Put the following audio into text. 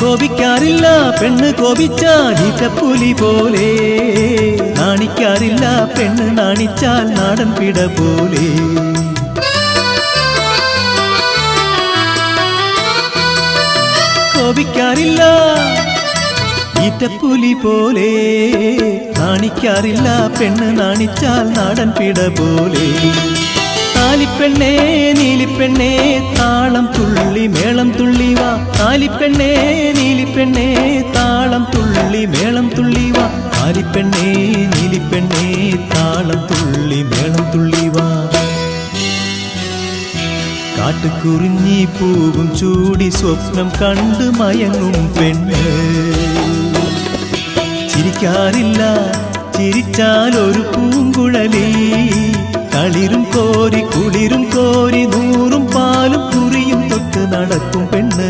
കോപിക്കാറില്ല പെണ്ണ് കോപിച്ചാൽ ഈറ്റപ്പുലി പോലെ, നാണിക്കാറില്ല പെണ്ണ് നാണിച്ചാൽ നാടൻ പിട പോലെ. കോപിക്കാറില്ല ഈറ്റപ്പുലി പോലെ, നാണിക്കാറില്ല പെണ്ണ് നാണിച്ചാൽ നാടൻ പിട പോലെ. താലിപ്പെണ്ണേ നീലിപ്പെണ്ണേ താളം തുള്ളി മേളം തുള്ളി വാ, താലിപ്പെണ്ണേ നീലിപ്പെണ്ണേ താളം തുള്ളി മേളം തുള്ളി വാ, താലിപ്പെണ്ണേ നീലിപ്പെണ്ണേ താളം തുള്ളി മേളം തുള്ളി വാ. കാട്ടുകുറിഞ്ഞി പൂവും ചൂടി സ്വപ്നം കണ്ട് മയങ്ങും പെണ്ണ്, ചിരിക്കാറില്ല ചിരിച്ചാൽ ഒരു പൂങ്കുഴലി, കളിരും കോരി കുളിരും കോരി നൂറും പാലും കുറിയും തൊട്ട് നടക്കും പെണ്ണ്.